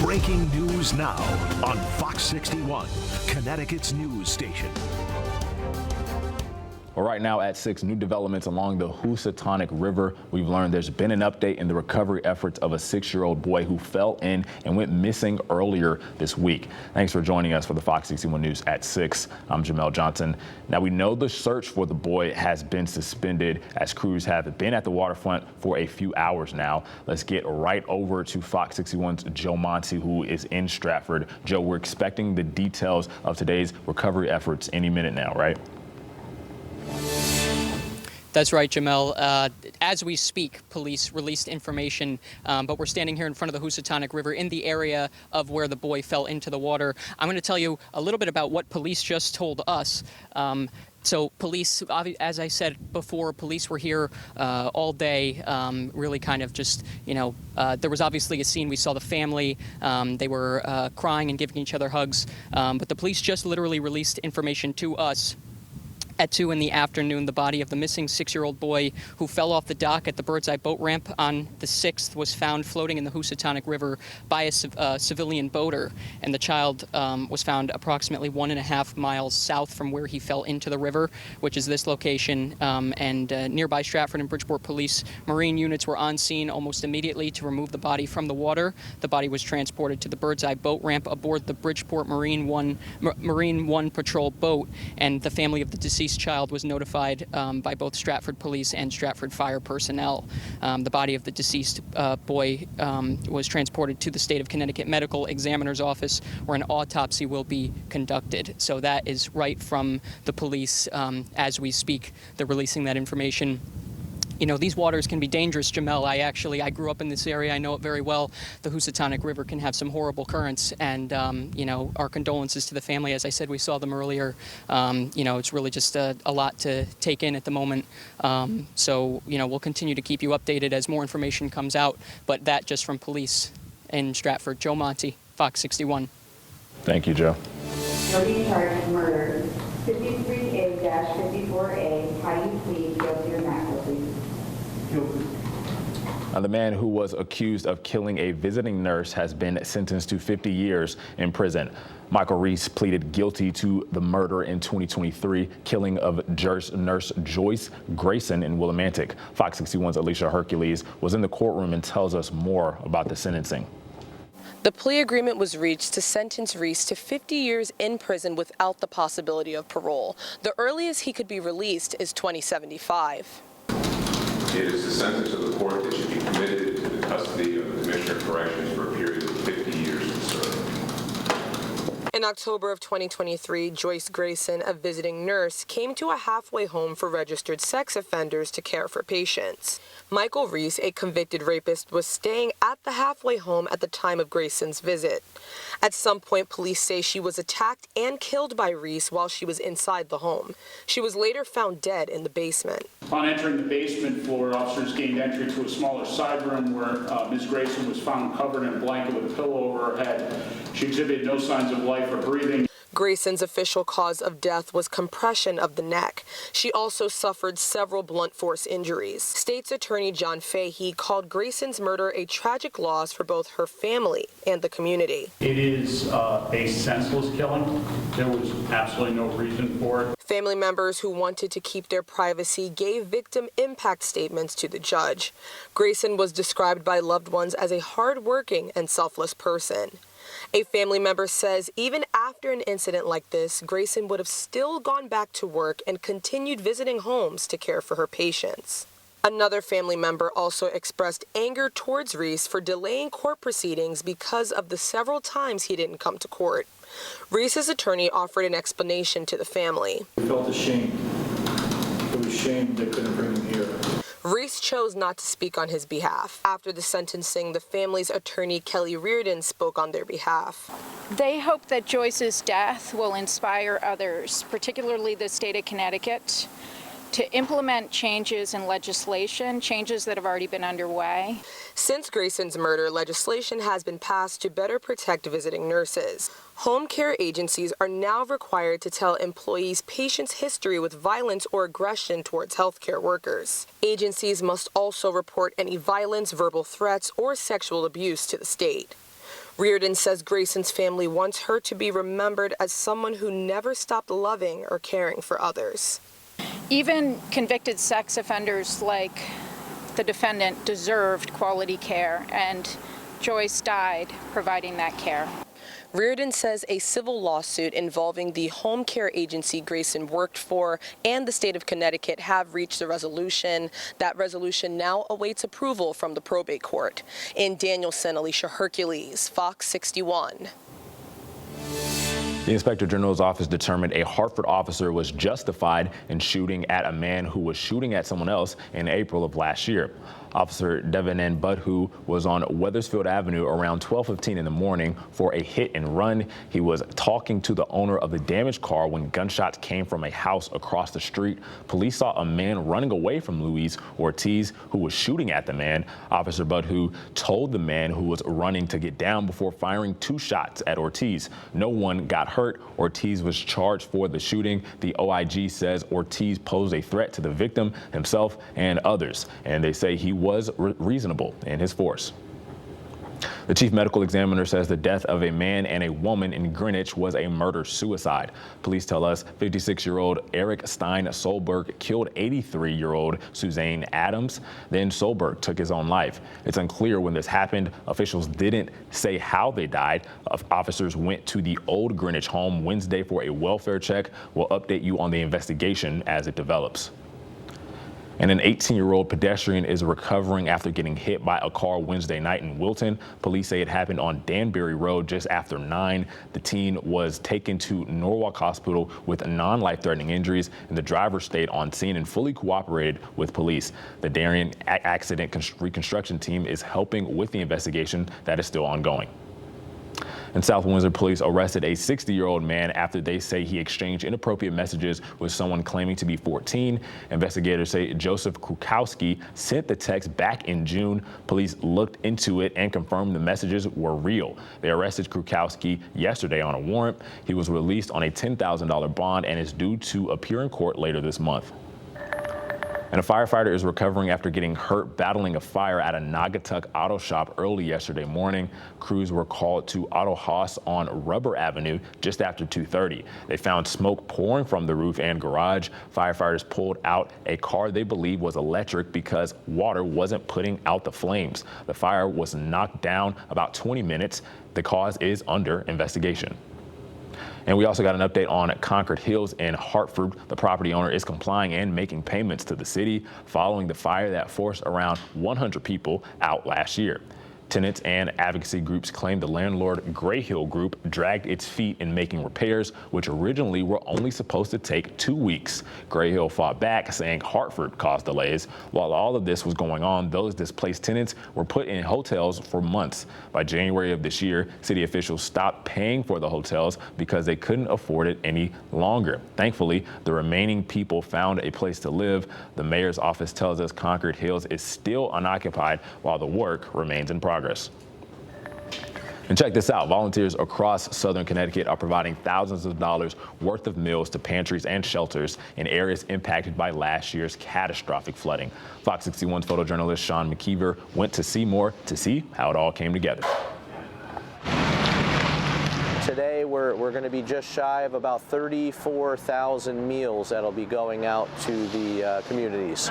Breaking news now on Fox 61, Connecticut's news station. Well, right now at 6, new developments along the Housatonic River. We've learned there's been an update in the recovery efforts of a 6-year-old boy who fell in and went missing earlier this week. Thanks for joining us for the Fox 61 News at 6. I'm Jamel Johnson. Now, we know the search for the boy has been suspended as crews have been at the waterfront for a few hours now. Let's get right over to Fox 61's Joe Monty, who is in Stratford. Joe, we're expecting the details of today's recovery efforts any minute now, right? That's right, Jamel. As we speak, police released information, but we're standing here in front of the Housatonic River in the area of where the boy fell into the water. I'm going to tell you a little bit about what police just told us. So police, as I said before, police were here all day, really kind of just, there was obviously a scene. We saw the family. They were crying and giving each other hugs. But the police just literally released information to us. At 2 in the afternoon, the body of the missing 6-year-old boy who fell off the dock at the Birdseye boat ramp on the 6th was found floating in the Housatonic River by a civilian boater. And the child was found approximately 1.5 miles south from where he fell into the river, which is this location. And nearby Stratford and Bridgeport police marine units were on scene almost immediately to remove the body from the water. The body was transported to the Birdseye boat ramp aboard the Bridgeport Marine 1 patrol boat, and the family of the deceased child was notified by both Stratford police and Stratford fire personnel. The body of the deceased boy was transported to the state of Connecticut Medical Examiner's office, where an autopsy will be conducted. So that is right from the police as we speak. They're releasing that information. These waters can be dangerous, Jamel. I grew up in this area. I know it very well. The Housatonic River can have some horrible currents, and, our condolences to the family. As I said, we saw them earlier. It's really just a lot to take in at the moment. So, we'll continue to keep you updated as more information comes out. But that just from police in Stratford. Joe Monty, Fox 61. Thank you, Joe. Nobody charged with murder. 53A-54A. How do you plead guilty or not guilty? The man who was accused of killing a visiting nurse has been sentenced to 50 years in prison. Michael Reese pleaded guilty to the murder in 2023, killing of nurse Joyce Grayson in Willimantic. Fox 61's Alicia Hercules was in the courtroom and tells us more about the sentencing. The plea agreement was reached to sentence Reese to 50 years in prison without the possibility of parole. The earliest he could be released is 2075. It is the sentence of the court that should be committed to the custody of the Commissioner of Corrections for a period of 50 years in service. In October of 2023, Joyce Grayson, a visiting nurse, came to a halfway home for registered sex offenders to care for patients. Michael Reese, a convicted rapist, was staying at the halfway home at the time of Grayson's visit. At some point, police say she was attacked and killed by Reese while she was inside the home. She was later found dead in the basement. Upon entering the basement floor, officers gained entry to a smaller side room where Ms. Grayson was found covered in a blanket with a pillow over her head. She exhibited no signs of life or breathing. Grayson's official cause of death was compression of the neck. She also suffered several blunt force injuries. State's Attorney John Fahey called Grayson's murder a tragic loss for both her family and the community. It is a senseless killing. There was absolutely no reason for it. Family members who wanted to keep their privacy gave victim impact statements to the judge. Grayson was described by loved ones as a hardworking and selfless person. A family member says even after an incident like this, Grayson would have still gone back to work and continued visiting homes to care for her patients. Another family member also expressed anger towards Reese for delaying court proceedings because of the several times he didn't come to court. Reese's attorney offered an explanation to the family. We felt ashamed. It was shame they couldn't bring him here. Reese chose not to speak on his behalf. After the sentencing, the family's attorney, Kelly Reardon, spoke on their behalf. They hope that Joyce's death will inspire others, particularly the state of Connecticut, to implement changes in legislation, changes that have already been underway. Since Grayson's murder, legislation has been passed to better protect visiting nurses. Home care agencies are now required to tell employees' patients' history with violence or aggression towards healthcare workers. Agencies must also report any violence, verbal threats, or sexual abuse to the state. Reardon says Grayson's family wants her to be remembered as someone who never stopped loving or caring for others. Even convicted sex offenders like the defendant deserved quality care, and Joyce died providing that care. Reardon says a civil lawsuit involving the home care agency Grayson worked for and the state of Connecticut have reached a resolution. That resolution now awaits approval from the probate court. In Danielson, Alicia Hercules, Fox 61. The Inspector General's office determined a Hartford officer was justified in shooting at a man who was shooting at someone else in April of last year. Officer Devanan Budhu was on Wethersfield Avenue around 12:15 in the morning for a hit and run. He was talking to the owner of the damaged car when gunshots came from a house across the street. Police saw a man running away from Luis Ortiz, who was shooting at the man. Officer Budhu told the man who was running to get down before firing 2 shots at Ortiz. No one got hurt. Ortiz was charged for the shooting. The OIG says Ortiz posed a threat to the victim, himself, and others, and they say he was reasonable in his force. The chief medical examiner says the death of a man and a woman in Greenwich was a murder-suicide. Police tell us 56-year-old Eric Stein Solberg killed 83-year-old Suzanne Adams. Then Solberg took his own life. It's unclear when this happened. Officials didn't say how they died. Officers went to the old Greenwich home Wednesday for a welfare check. We'll update you on the investigation as it develops. And an 18-year-old pedestrian is recovering after getting hit by a car Wednesday night in Wilton. Police say it happened on Danbury Road just after 9. The teen was taken to Norwalk Hospital with non-life-threatening injuries, and the driver stayed on scene and fully cooperated with police. The Darien Accident Reconstruction Team is helping with the investigation that is still ongoing. And South Windsor police arrested a 60-year-old man after they say he exchanged inappropriate messages with someone claiming to be 14. Investigators say Joseph Krukowski sent the text back in June. Police looked into it and confirmed the messages were real. They arrested Krukowski yesterday on a warrant. He was released on a $10,000 bond and is due to appear in court later this month. And a firefighter is recovering after getting hurt battling a fire at a Naugatuck auto shop early yesterday morning. Crews were called to Auto Haas on Rubber Avenue just after 2:30. They found smoke pouring from the roof and garage. Firefighters pulled out a car they believe was electric because water wasn't putting out the flames. The fire was knocked down about 20 minutes. The cause is under investigation. And we also got an update on Concord Hills in Hartford. The property owner is complying and making payments to the city following the fire that forced around 100 people out last year. Tenants and advocacy groups claim the landlord Gray Hill Group dragged its feet in making repairs, which originally were only supposed to take 2 weeks. Gray Hill fought back, saying Hartford caused delays. While all of this was going on, those displaced tenants were put in hotels for months. By January of this year, city officials stopped paying for the hotels because they couldn't afford it any longer. Thankfully, the remaining people found a place to live. The mayor's office tells us Concord Hills is still unoccupied while the work remains in progress. And check this out. Volunteers across southern Connecticut are providing thousands of dollars worth of meals to pantries and shelters in areas impacted by last year's catastrophic flooding. Fox 61's photojournalist Sean McKeever went to Seymour to see how it all came together. Today we're going to be just shy of about 34,000 meals that'll be going out to the communities.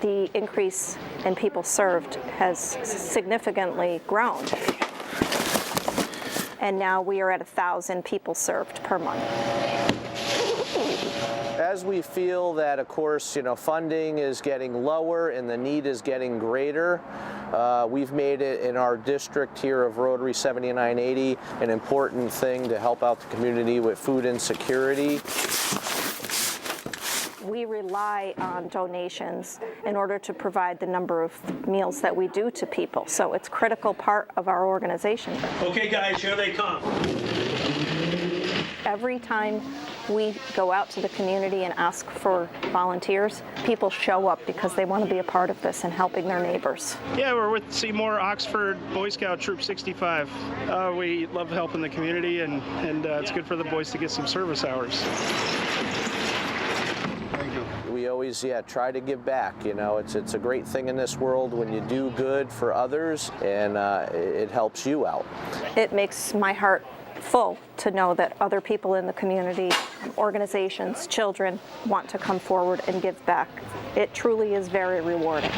The increase in people served has significantly grown. And now we are at 1,000 people served per month. As we feel that, of course, funding is getting lower and the need is getting greater, we've made it in our district here of Rotary 7980 an important thing to help out the community with food insecurity. We rely on donations in order to provide the number of meals that we do to people. So it's a critical part of our organization. Okay, guys, here they come. Every time we go out to the community and ask for volunteers, people show up because they want to be a part of this and helping their neighbors. Yeah, we're with Seymour Oxford Boy Scout Troop 65. We love helping the community, and it's good for the boys to get some service hours. we always try to give back. You know, it's a great thing in this world when you do good for others, and it helps you out. It makes my heart full to know that other people in the community, organizations, children want to come forward and give back. It truly is very rewarding.